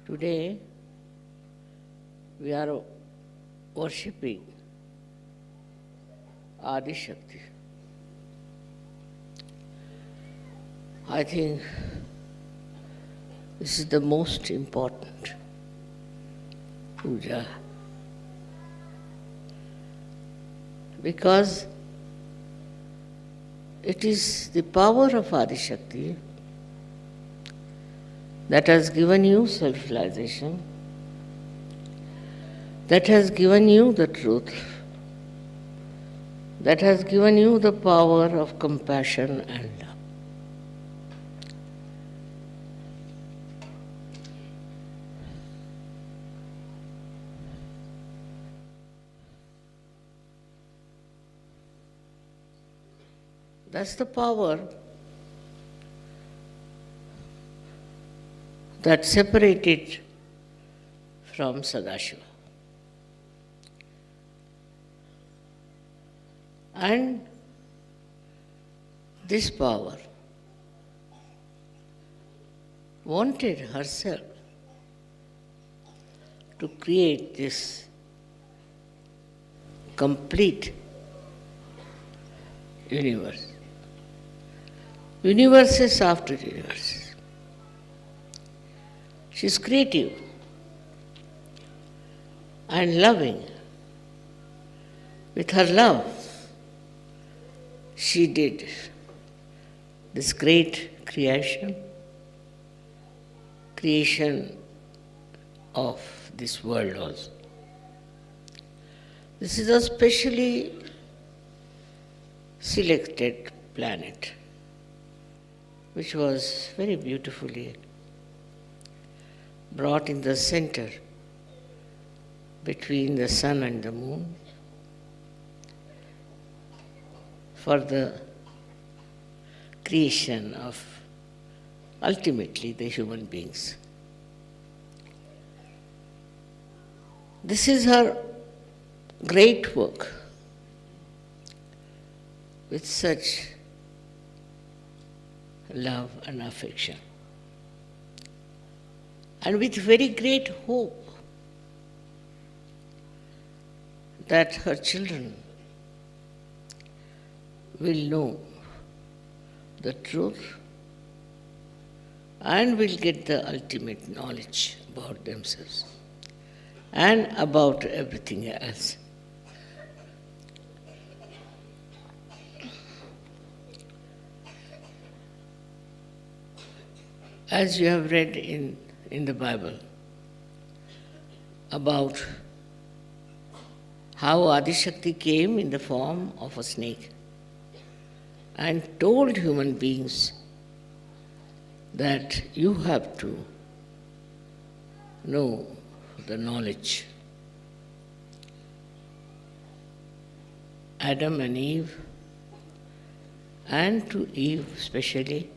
Today, we are worshipping Adi Shakti. I think this is the most important puja because it is the power of Adi Shakti that has given you self-realization, that has given you the truth, that has given you the power of compassion and love. That's the power that separated from Sadashiva. And this power wanted herself to create this complete universe. Universes after universes. She is creative and loving. With her love, she did this great creation of this world also. This is a specially selected planet, which was very beautifully brought in the center between the sun and the moon for the creation of ultimately the human beings. This is her great work with such love and affection, and with very great hope that her children will know the truth and will get the ultimate knowledge about themselves and about everything else. As you have read in the Bible about how Adi Shakti came in the form of a snake and told human beings that you have to know the knowledge. Adam and Eve, and to Eve especially,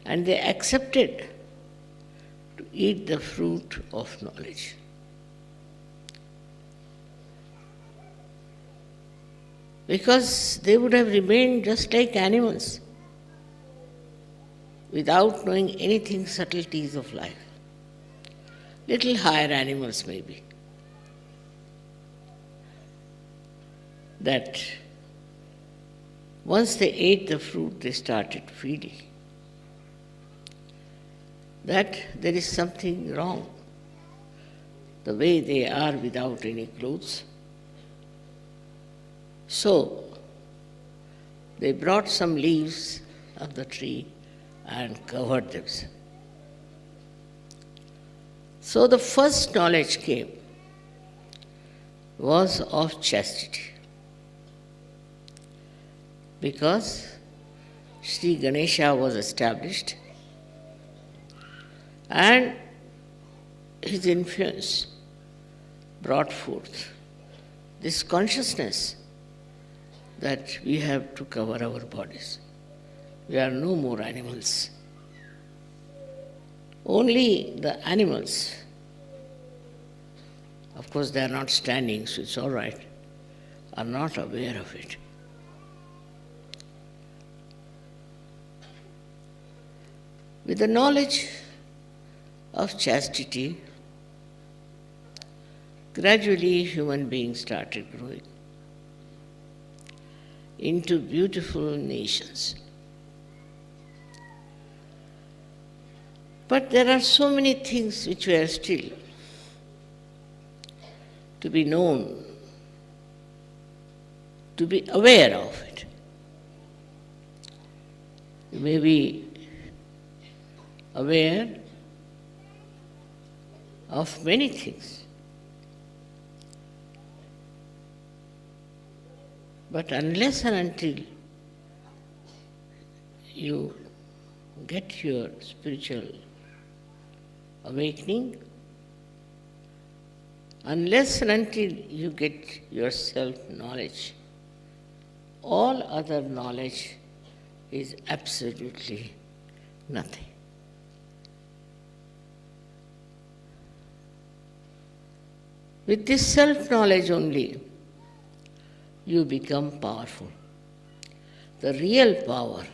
and they accepted to eat the fruit of knowledge. Because they would have remained just like animals, without knowing anything subtleties of life. Little higher animals maybe. That once they ate the fruit, they started feeling that there is something wrong, the way they are without any clothes. So, they brought some leaves of the tree and covered themselves. So the first knowledge came was of chastity, because Sri Ganesha was established and his influence brought forth this consciousness that we have to cover our bodies. We are no more animals. Only the animals, of course they are not standing, so it's all right, are not aware of it. With the knowledge of chastity, gradually human beings started growing into beautiful nations. But there are so many things which were still to be known, to be aware of it. You may be aware of many things, but unless and until you get your spiritual awakening, unless and until you get your self-knowledge, all other knowledge is absolutely nothing. With this self-knowledge only, you become powerful. The real power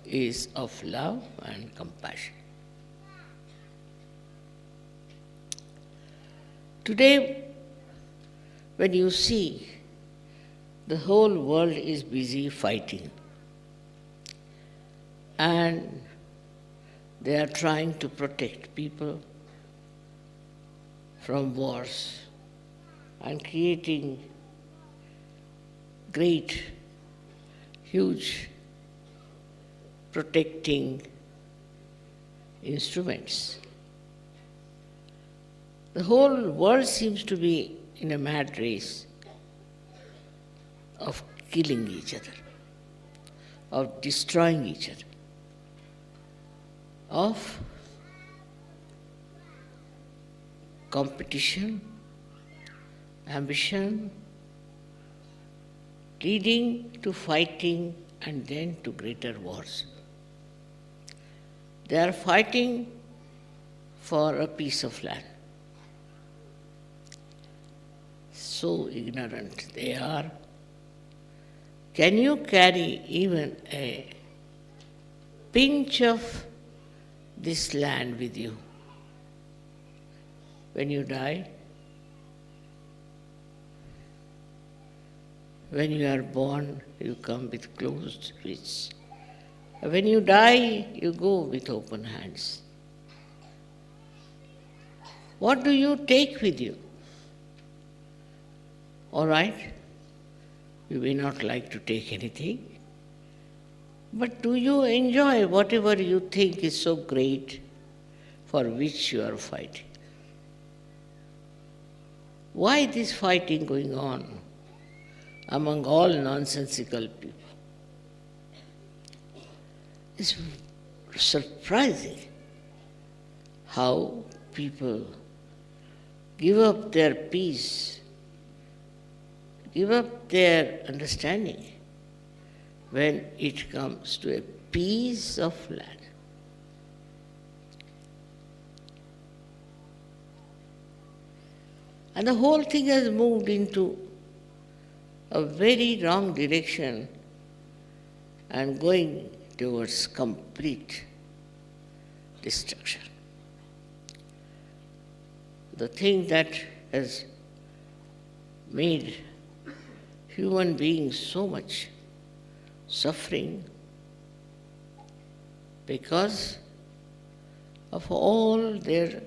is of love and compassion. Today, when you see the whole world is busy fighting, and they are trying to protect people from wars and creating great, huge protecting instruments. The whole world seems to be in a mad race of killing each other, of destroying each other, of competition, ambition, leading to fighting and then to greater wars. They are fighting for a piece of land. So ignorant they are. Can you carry even a pinch of this land with you when you die? When you are born, you come with closed fists. When you die, you go with open hands. What do you take with you? All right, you may not like to take anything, but do you enjoy whatever you think is so great for which you are fighting? Why this fighting going on among all nonsensical people? It's surprising how people give up their peace, give up their understanding when it comes to a piece of land. And the whole thing has moved into a very wrong direction and going towards complete destruction. The thing that has made human beings so much suffering because of all their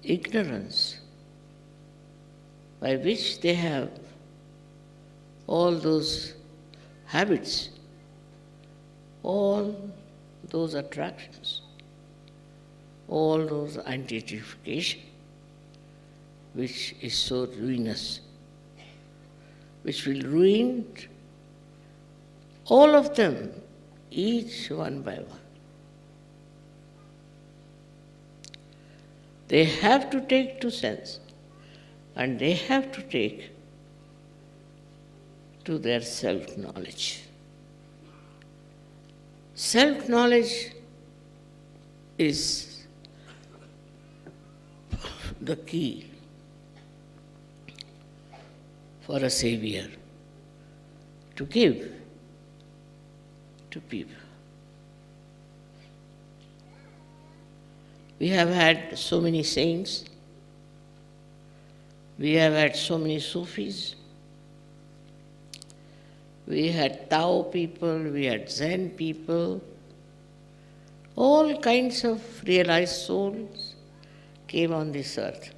ignorance by which they have all those habits, all those attractions, all those identification, which is so ruinous, which will ruin all of them, each one by one. They have to take to sense, and they have to take to their self-knowledge. Self-knowledge is the key for a savior to give to people. We have had so many saints. We have had so many Sufis. We had Tao people, we had Zen people. All kinds of realized souls came on this earth.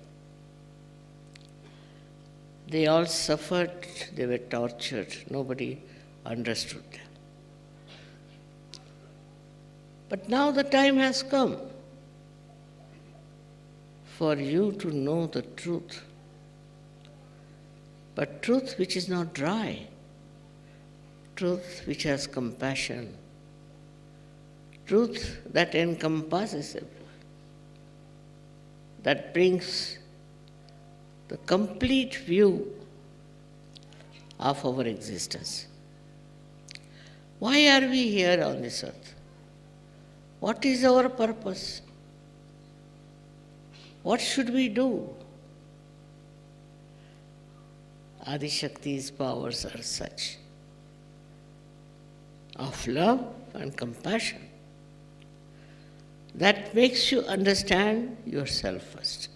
They all suffered, they were tortured, nobody understood them. But now the time has come for you to know the truth, but truth which is not dry, truth which has compassion, truth that encompasses everyone, that brings the complete view of our existence. Why are we here on this earth? What is our purpose? What should we do? Adi Shakti's powers are such of love and compassion that makes you understand yourself first.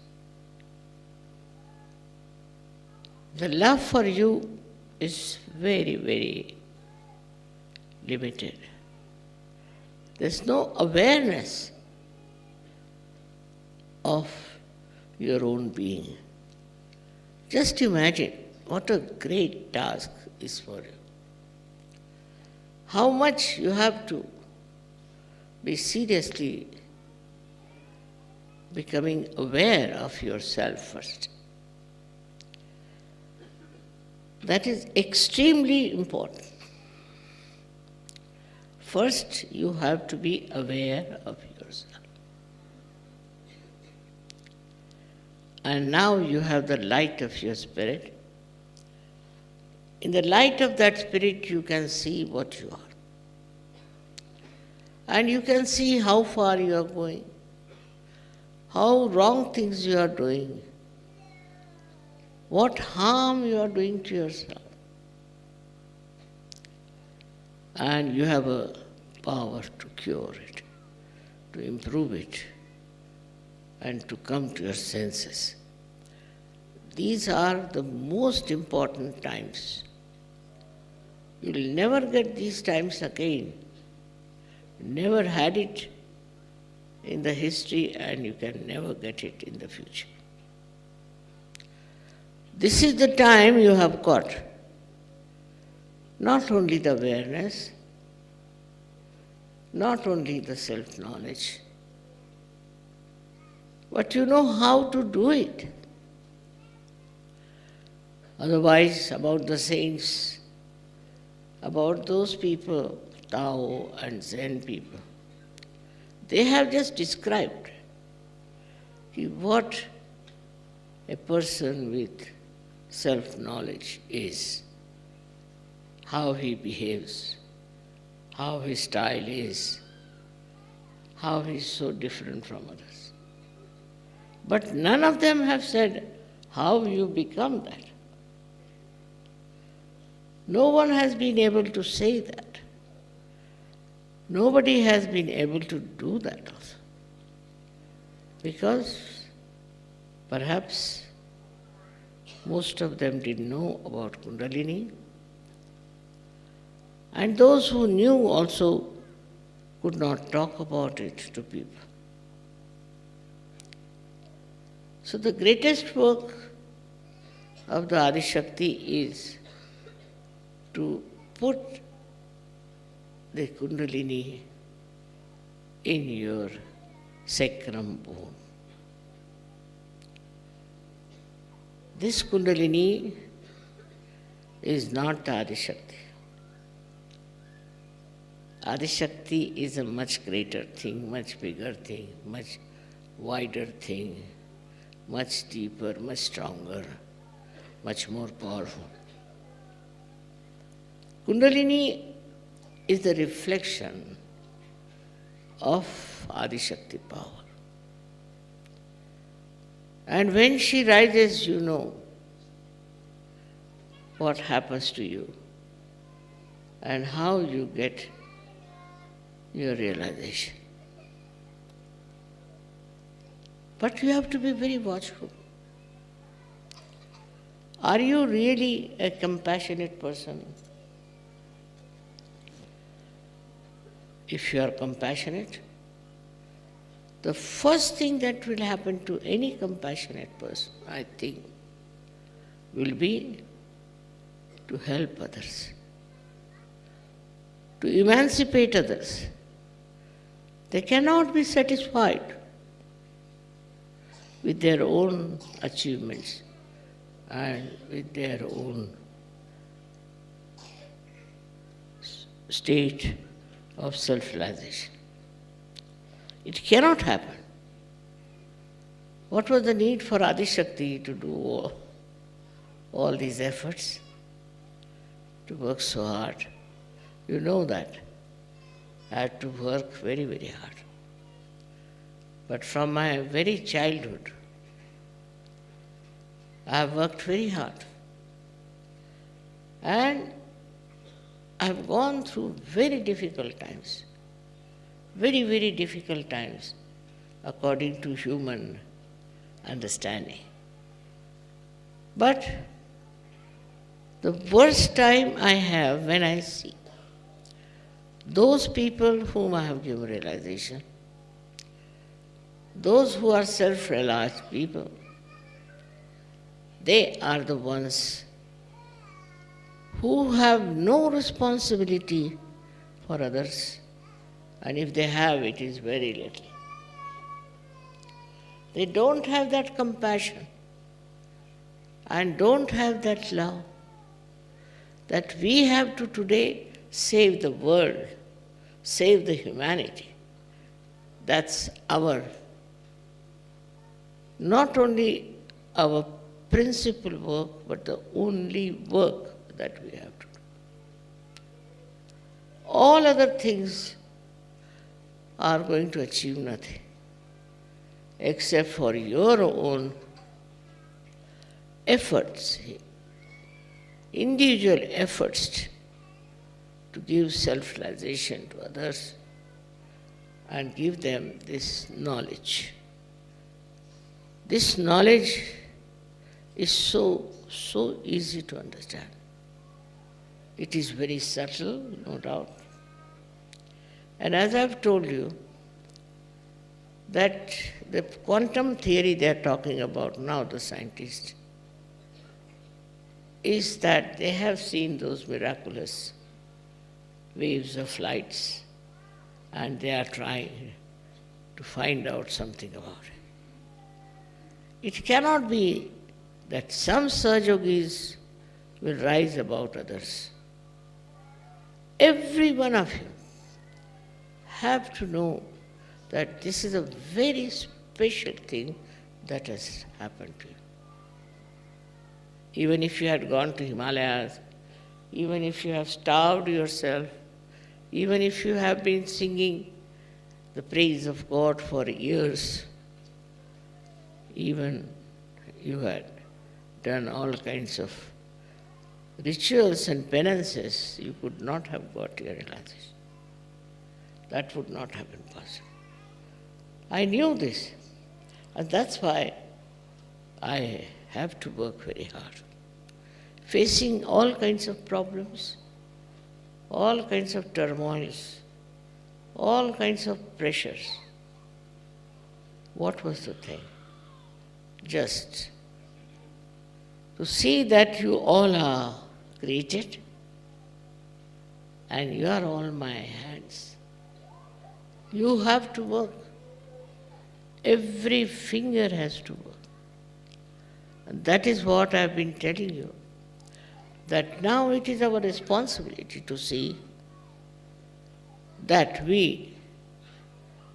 The love for you is very, very limited. There's no awareness of your own being. Just imagine what a great task is for you. How much you have to be seriously becoming aware of yourself first. That is extremely important. First, you have to be aware of yourself. And now you have the light of your spirit. In the light of that spirit, you can see what you are. And you can see how far you are going, how wrong things you are doing, what harm you are doing to yourself. And you have a power to cure it, to improve it, and to come to your senses. These are the most important times. You will never get these times again. You never had it in the history, and you can never get it in the future. This is the time you have got. Not only the awareness, not only the self-knowledge, but you know how to do it. Otherwise, about the saints, about those people, Tao and Zen people, they have just described what a person with self-knowledge is, how he behaves, how his style is, how he is so different from others. But none of them have said how you become that. No one has been able to say that. Nobody has been able to do that also. Because perhaps most of them didn't know about Kundalini. And those who knew also could not talk about it to people. So the greatest work of the Adi Shakti is to put the Kundalini in your sacrum bone. This Kundalini is not the Adi Shakti. Adi Shakti is a much greater thing, much bigger thing, much wider thing, much deeper, much stronger, much more powerful. Kundalini is the reflection of Adi Shakti power. And when she rises, you know what happens to you and how you get your realization. But you have to be very watchful. Are you really a compassionate person? If you are compassionate, the first thing that will happen to any compassionate person, I think, will be to help others, to emancipate others. They cannot be satisfied with their own achievements and with their own state of self-realization. It cannot happen. What was the need for Adi Shakti to do all these efforts, to work so hard? You know that. I had to work very, very hard. But from my very childhood, I have worked very hard. And I have gone through very difficult times, very, very difficult times, according to human understanding. But the worst time I have when I see those people whom I have given realization, those who are self-realized people, they are the ones who have no responsibility for others, and if they have, it is very little. They don't have that compassion and don't have that love that we have to today save the world, save the humanity. That's our, not only our principal work, but the only work that we have to do. All other things are going to achieve nothing except for your own efforts, individual efforts to give self-realization to others and give them this knowledge. This knowledge is so easy to understand. It is very subtle, no doubt. And as I've told you, that the quantum theory they are talking about now, the scientists, is that they have seen those miraculous waves of lights and they are trying to find out something about it. It cannot be that some Sahajogis will rise above others. Every one of you have to know that this is a very special thing that has happened to you. Even if you had gone to Himalayas, even if you have starved yourself, even if you have been singing the praise of God for years, even you had done all kinds of rituals and penances, you could not have got your realization. That would not have been possible. I knew this, and that's why I have to work very hard. Facing all kinds of problems, all kinds of turmoils, all kinds of pressures. What was the thing? Just to see that you all are created and you are all my hands. You have to work. Every finger has to work. And that is what I have been telling you, that now it is our responsibility to see that we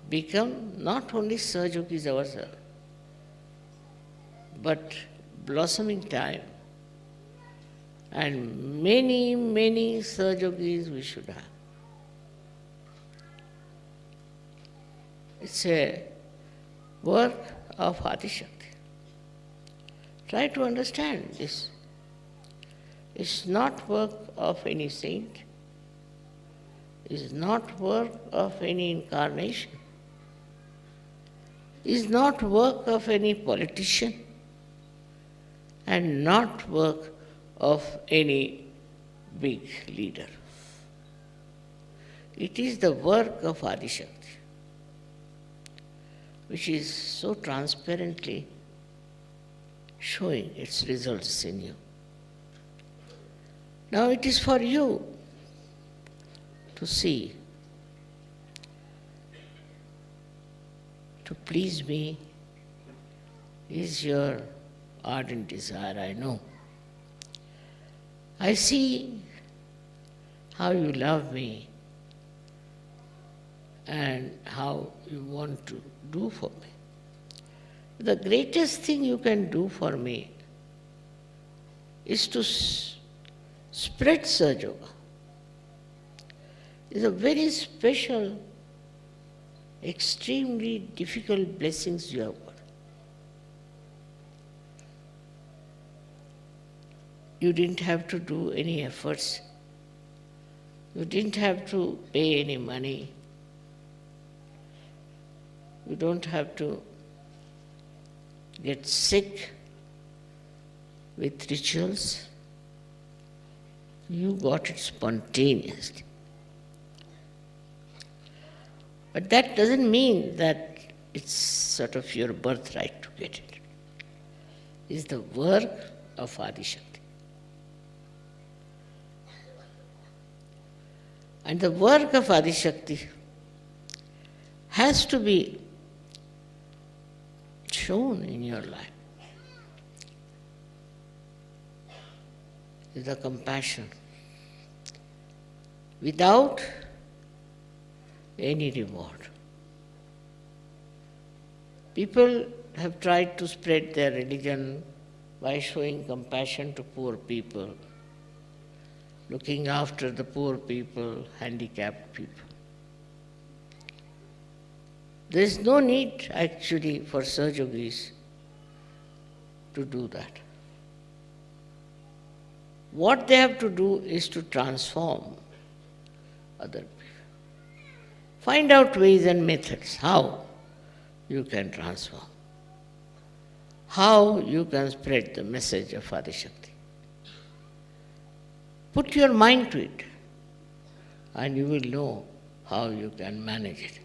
become not only Sahajogis ourselves, but blossoming time. And many, many Sahajogis we should have. It's a work of Adi Shakti. Try to understand this. It's not work of any saint. It's not work of any incarnation. is not work of any politician and not work of any big leader. It is the work of Adi Shakti, which is so transparently showing its results in you. Now it is for you to see. To please me is your ardent desire, I know. I see how you love me and how you want to do for me. The greatest thing you can do for me is to spread Sahaja Yoga. It's a very special, extremely difficult blessings you have got. You didn't have to do any efforts. You didn't have to pay any money. You don't have to get sick with rituals. You got it spontaneously. But that doesn't mean that it's sort of your birthright to get it. It's the work of Adi Shakti. And the work of Adi Shakti has to be shown in your life. Is the compassion without any reward. People have tried to spread their religion by showing compassion to poor people, looking after the poor people, handicapped people. There is no need actually for Sahaja Yogis to do that. What they have to do is to transform other people. Find out ways and methods how you can transform, how you can spread the message of Adi Shakti. Put your mind to it and you will know how you can manage it.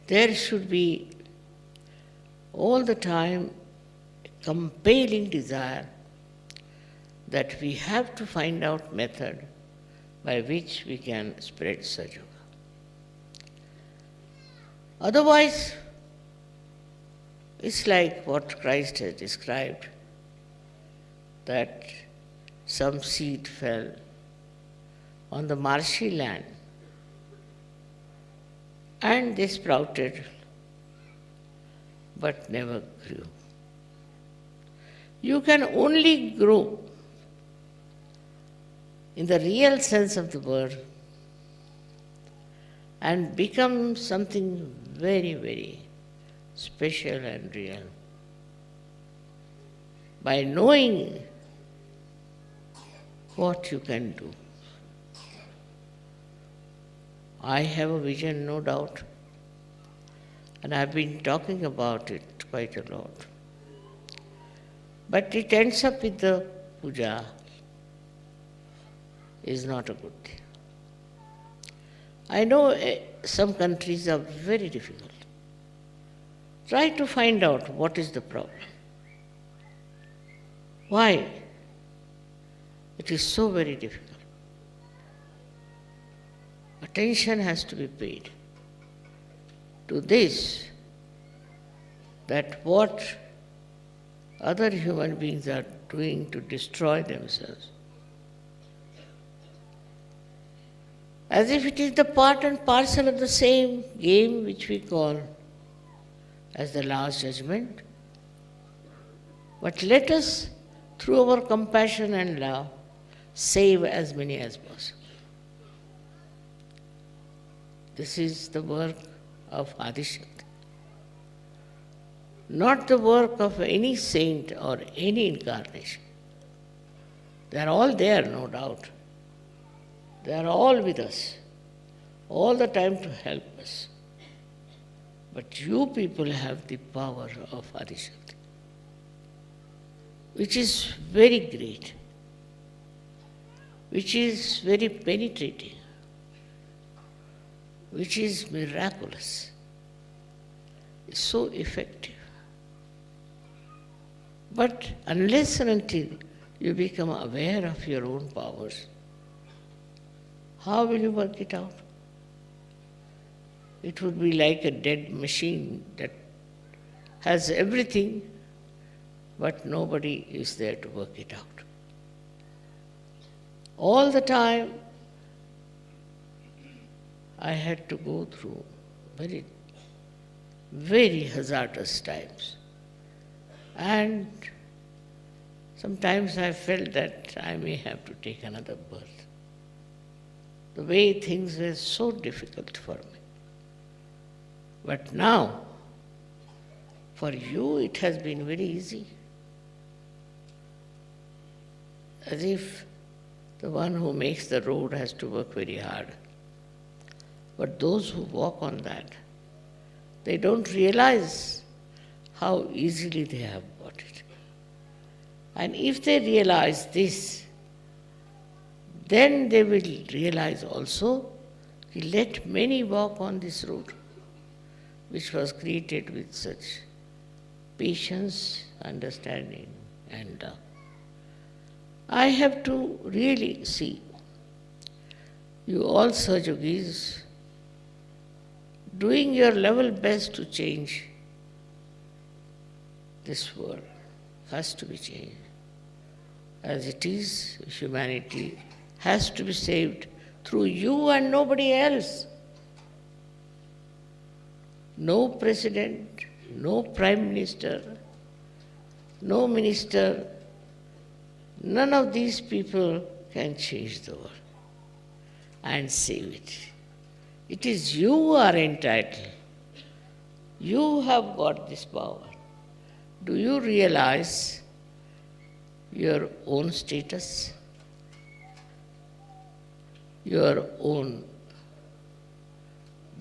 There should be all the time a compelling desire that we have to find out method by which we can spread Sahaja Yoga. Otherwise, it's like what Christ has described, that some seed fell on the marshy land and they sprouted but never grew. You can only grow in the real sense of the word and become something very, very special and real by knowing what you can do. I have a vision, no doubt, and I've been talking about it quite a lot. But it ends up with the puja is not a good thing. I know some countries are very difficult. Try to find out what is the problem. Why? It is so very difficult. Attention has to be paid to this, that what other human beings are doing to destroy themselves. As if it is the part and parcel of the same game which we call as the last judgment. But let us, through our compassion and love, save as many as possible. This is the work of Adi Shakti, not the work of any saint or any incarnation. They are all there, no doubt. They are all with us. all the time to help us. But you people have the power of Adishakti, which is very great, which is very penetrating, which is miraculous, it's so effective. But unless and until you become aware of your own powers, how will you work it out? It would be like a dead machine that has everything, but nobody is there to work it out. All the time, I had to go through very, very hazardous times. And sometimes I felt that I may have to take another birth. The way things were so difficult for me. But now, for you it has been very easy. As if the one who makes the road has to work very hard. But those who walk on that, they don't realize how easily they have got it. And if they realize this, then they will realize also, let many walk on this road, which was created with such patience, understanding, and love. I have to really see you all Sahajogis doing your level best to change this world. Has to be changed. As it is, humanity has to be saved through you and nobody else. No president, no prime minister, no minister, none of these people can change the world and save it. It is you who are entitled. You have got this power. Do you realize your own status, your own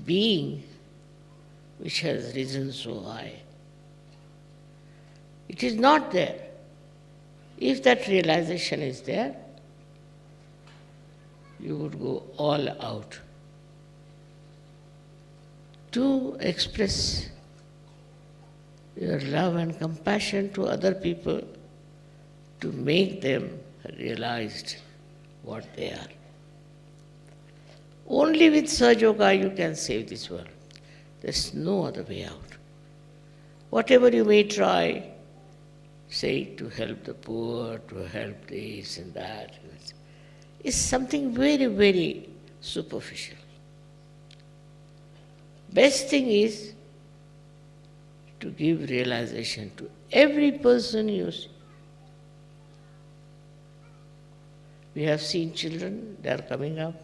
being, which has risen so high? It is not there. If that realization is there, you would go all out to express your love and compassion to other people, to make them realize what they are. Only with Sahajoga you can save this world. There's no other way out. Whatever you may try, say to help the poor, to help this and that, is something very, very superficial. Best thing is to give realization to every person you see. We have seen children, they are coming up.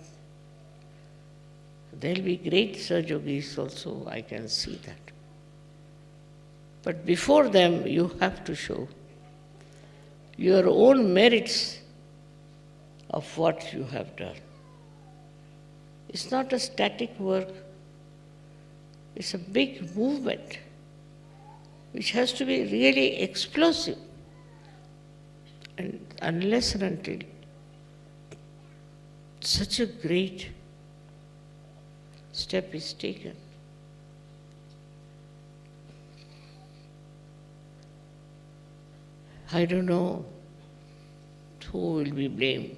There will be great Sahajogis also, I can see that. But before them, you have to show your own merits of what you have done. It's not a static work. It's a big movement which has to be really explosive. And unless and until such a great step is taken, I don't know who will be blamed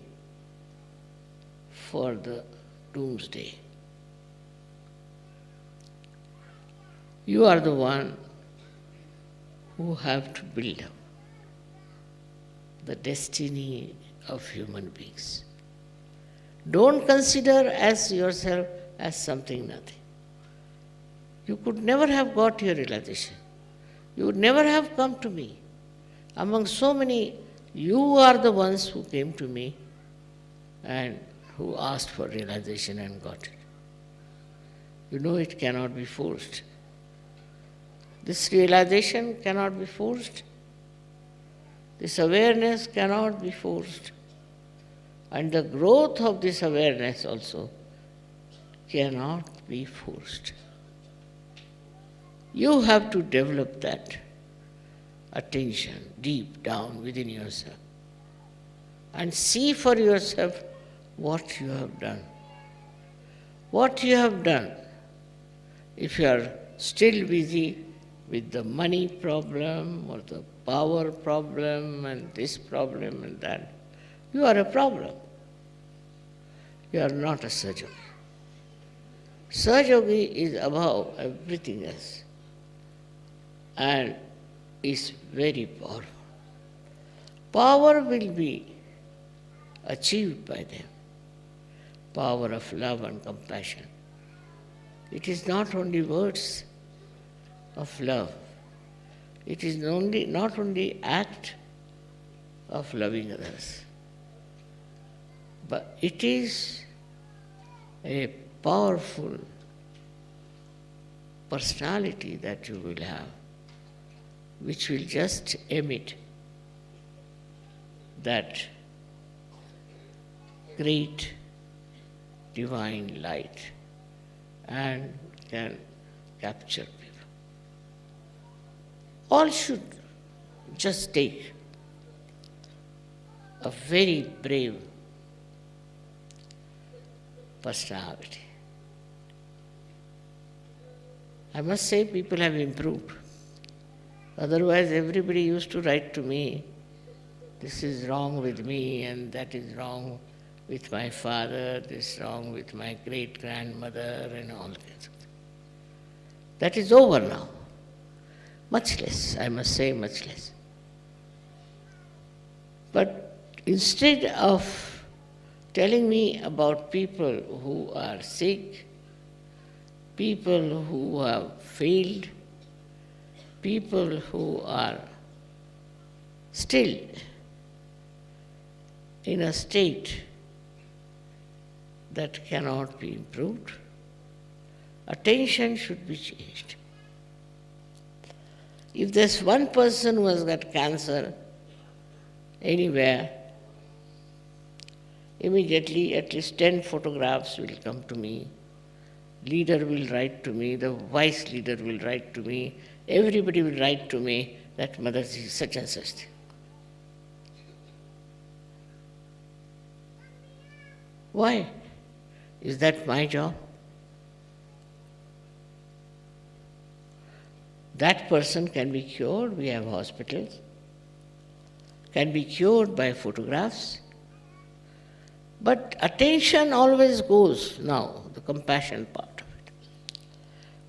for the doomsday. You are the one who have to build up the destiny of human beings. Don't consider as yourself as something nothing. You could never have got your realization. You would never have come to me. Among so many, you are the ones who came to me and who asked for realization and got it. You know it cannot be forced. This realization cannot be forced. This awareness cannot be forced. And the growth of this awareness also cannot be forced. You have to develop that attention deep down within yourself and see for yourself what you have done. What you have done, if you are still busy with the money problem or the power problem and this problem and that, you are a problem. You are not a Sahaja. Sahaja is above everything else and is very powerful. Power will be achieved by them. Power of love and compassion. It is not only words of love. It is not only act of loving others, but it is a powerful personality that you will have, which will just emit that great divine light and can capture people. All should just take a very brave personality. I must say people have improved. Otherwise everybody used to write to me, this is wrong with me and that is wrong with my father, this is wrong with my great-grandmother and all kinds of things. That is over now. Much less, I must say much less. But instead of telling me about people who are sick, people who have failed, people who are still in a state that cannot be improved, attention should be changed. If there's one person who has got cancer anywhere, immediately at least 10 photographs will come to me. Leader will write to me, the vice leader will write to me, everybody will write to me that Motherji is such and such thing. Why? Is that my job? That person can be cured, we have hospitals, can be cured by photographs. But attention always goes now, the compassion part of it,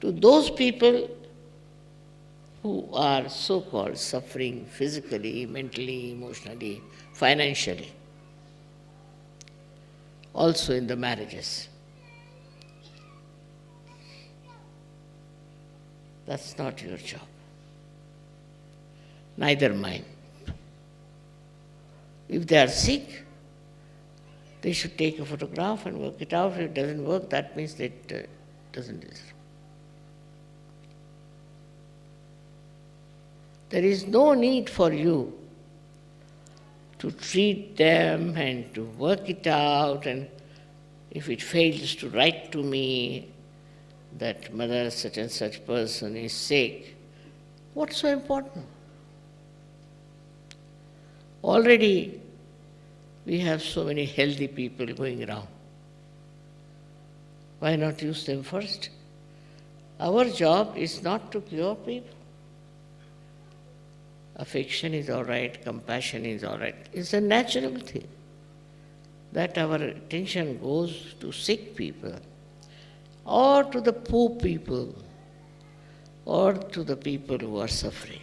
to those people who are so-called suffering physically, mentally, emotionally, financially, also in the marriages. That's not your job, neither mine. If they are sick, they should take a photograph and work it out. If it doesn't work, that means it doesn't deserve. There is no need for you to treat them and to work it out, and if it fails to write to me that mother such and such person is sick, what's so important? Already we have so many healthy people going around. Why not use them first? Our job is not to cure people. Affection is all right, compassion is all right. It's a natural thing that our attention goes to sick people or to the poor people or to the people who are suffering.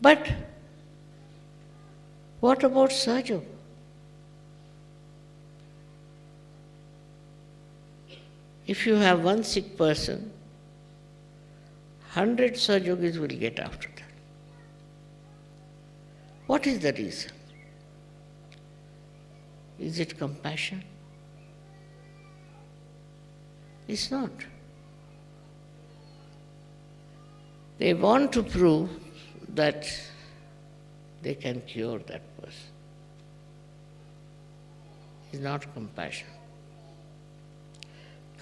But what about Sahaja? If you have one sick person, 100 Sahajogis will get after that. What is the reason? Is it compassion? It's not. They want to prove that they can cure that person. It's not compassion.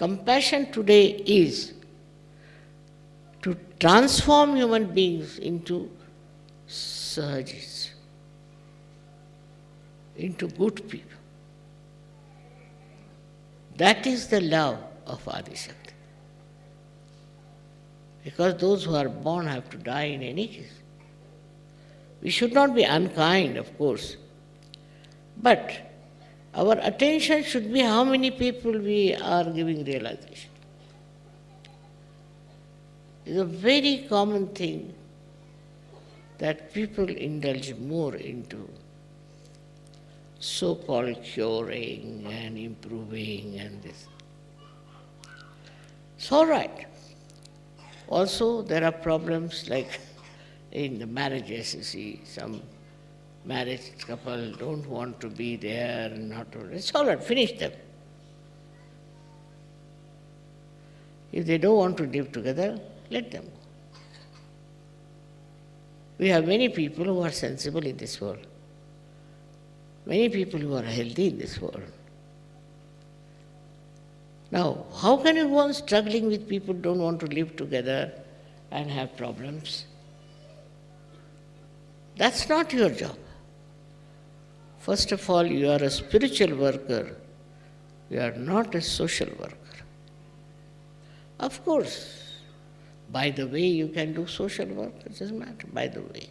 Compassion today is to transform human beings into Sahajis, into good people. That is the love of Adi Shakti. Because those who are born have to die in any case. We should not be unkind, of course, but our attention should be how many people we are giving realization. It's a very common thing that people indulge more into so-called curing and improving and this. It's all right. Also, there are problems like in the marriages, you see, some married couple don't want to be there, not to, it's all right, finish them. If they don't want to live together, let them go. We have many people who are sensible in this world, many people who are healthy in this world. Now, how can you go on struggling with people who don't want to live together and have problems? That's not your job. First of all, you are a spiritual worker. You are not a social worker. Of course, by the way, you can do social work. It doesn't matter, by the way.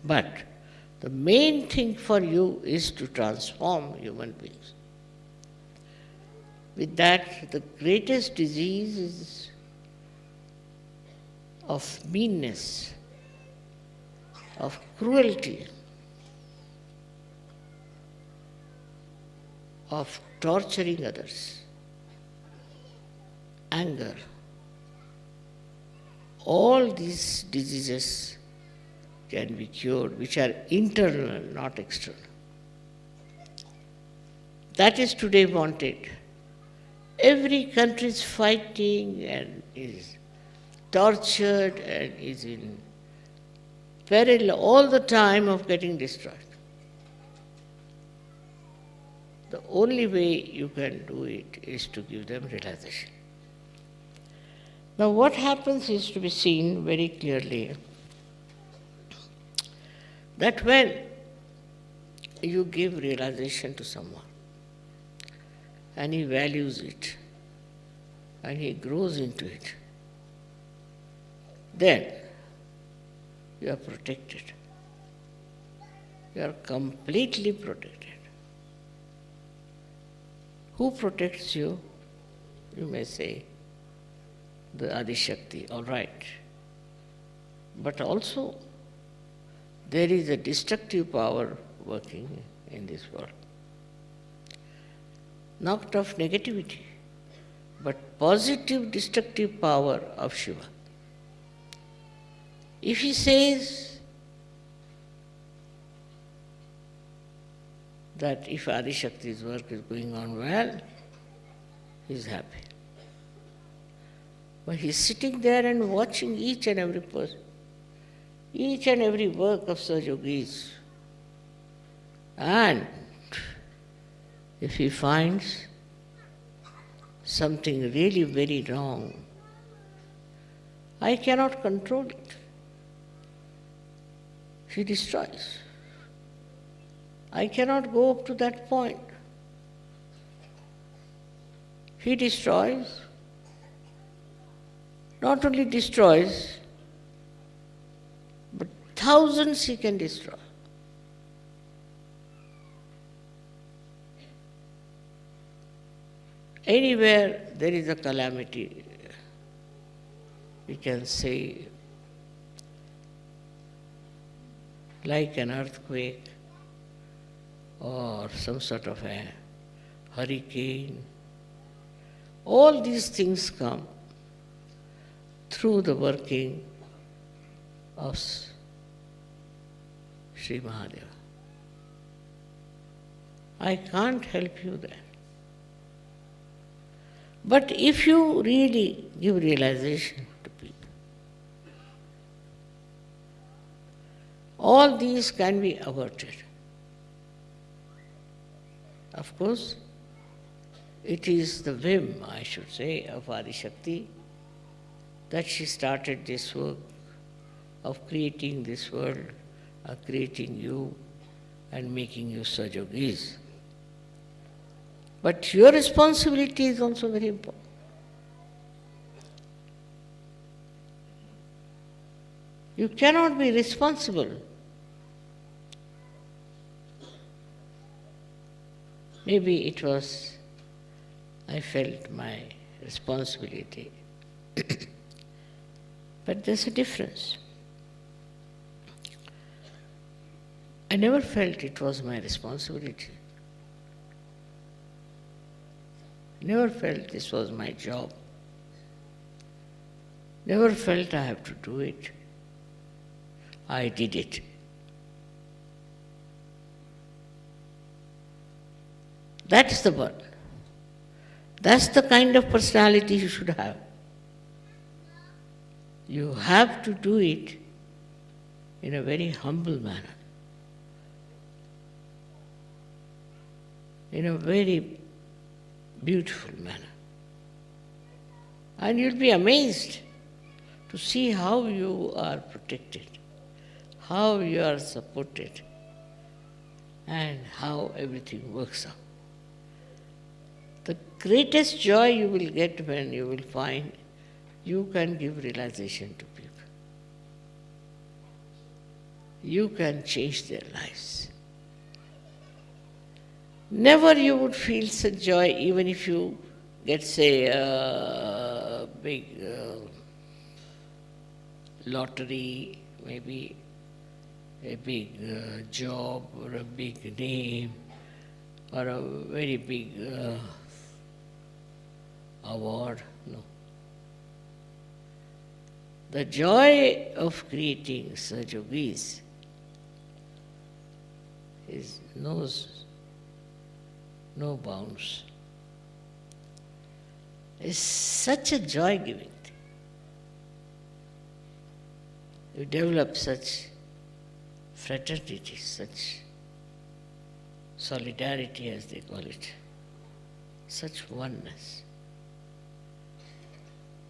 But the main thing for you is to transform human beings. With that, the greatest disease is of meanness, of cruelty, of torturing others, anger. All these diseases can be cured, which are internal, not external. That is today wanted. Every country is fighting and is tortured and is in peril all the time of getting destroyed. The only way you can do it is to give them realization. Now what happens is to be seen very clearly that when you give realization to someone and he values it and he grows into it, then you are protected. You are completely protected. Who protects you? You may say, the Adi Shakti, all right. But also, there is a destructive power working in this world. Not of negativity, but positive destructive power of Shiva. If he says that if Adi Shakti's work is going on well, he is happy. But he is sitting there and watching each and every person, each and every work of Sahajogis. And if he finds something really very wrong, I cannot control it. He destroys. I cannot go up to that point. He destroys. Not only destroys, but thousands he can destroy. Anywhere there is a calamity, we can say, like an earthquake or some sort of a hurricane, all these things come through the working of Sri Mahadeva. I can't help you there. But if you really give realization to people, all these can be averted. Of course, it is the whim, I should say, of Adi Shakti that she started this work of creating this world, of creating you and making you Sajogis. But your responsibility is also very important. You cannot be responsible. Maybe it was, I felt my responsibility. But there's a difference. I never felt it was my responsibility. I never felt this was my job. Never felt I have to do it. I did it. That's the one. That's the kind of personality you should have. You have to do it in a very humble manner, in a very beautiful manner. And you'll be amazed to see how you are protected, how you are supported, and how everything works out. The greatest joy you will get when you will find you can give realization to people. You can change their lives. Never you would feel such joy even if you get, say, a big lottery, maybe a big job or a big name or a very big award. No. The joy of creating Sajogis knows no bounds. It's such a joy-giving thing. You develop such fraternity, such solidarity as they call it, such oneness,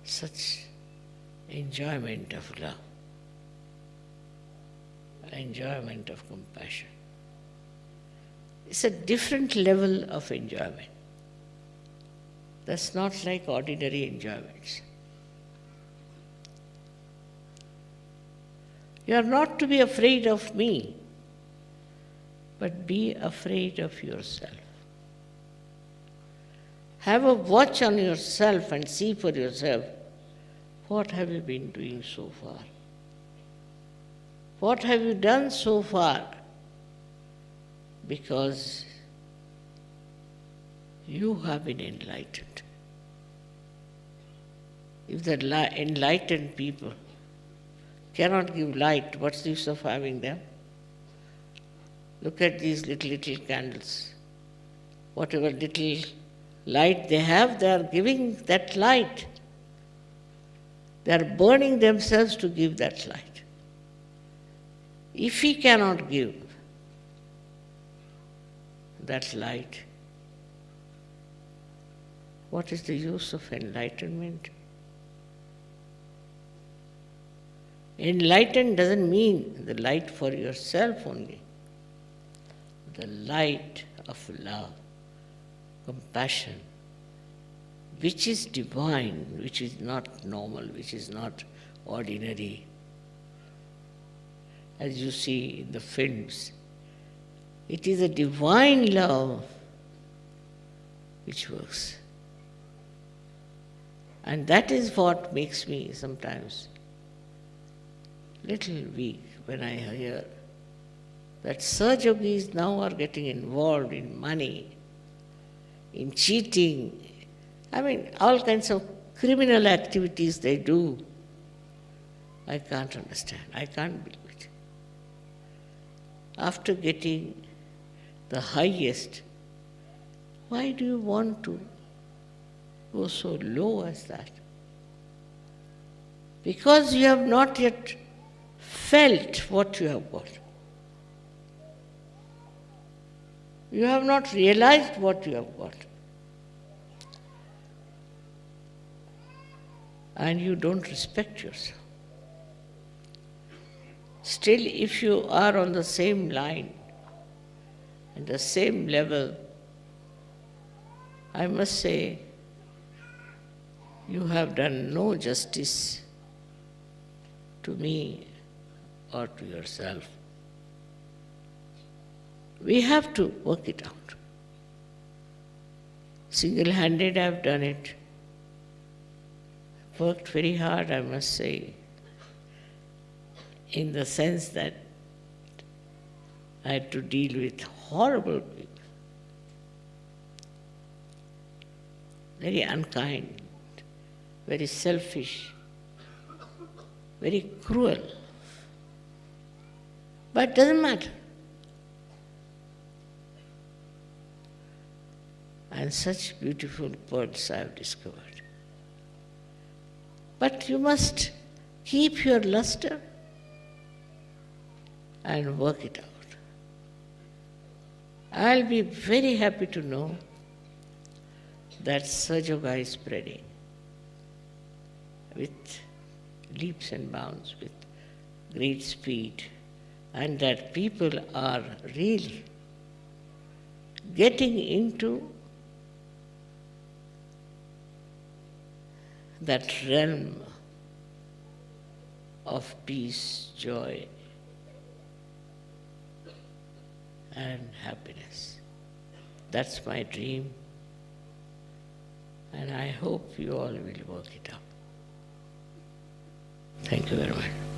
such enjoyment of love, enjoyment of compassion. It's a different level of enjoyment. That's not like ordinary enjoyments. You are not to be afraid of me, but be afraid of yourself. Have a watch on yourself and see for yourself, what have you been doing so far? What have you done so far? Because you have been enlightened. If the enlightened people cannot give light, what's the use of having them? Look at these little candles. Whatever little light they have, they are giving that light. They are burning themselves to give that light. If we cannot give that light, what is the use of enlightenment? Enlightened doesn't mean the light for yourself only. The light of love, compassion, which is divine, which is not normal, which is not ordinary. As you see in the films, it is a divine love which works. And that is what makes me sometimes little weak when I hear that Sajogis now are getting involved in money, in cheating, all kinds of criminal activities they do. I can't understand. I can't believe it. After getting the highest, why do you want to go so low as that? Because you have not yet felt what you have got. You have not realized what you have got. And you don't respect yourself. Still, if you are on the same line, at the same level, I must say, you have done no justice to me or to yourself. We have to work it out. Single-handed I have done it. Worked very hard, I must say, in the sense that I had to deal with horrible people, very unkind, very selfish, very cruel. But it doesn't matter. And such beautiful pearls I have discovered. But you must keep your luster and work it out. I'll be very happy to know that Sajoga is spreading with leaps and bounds, with great speed, and that people are really getting into that realm of peace, joy, and happiness. That's my dream, and I hope you all will work it out. Thank you very much.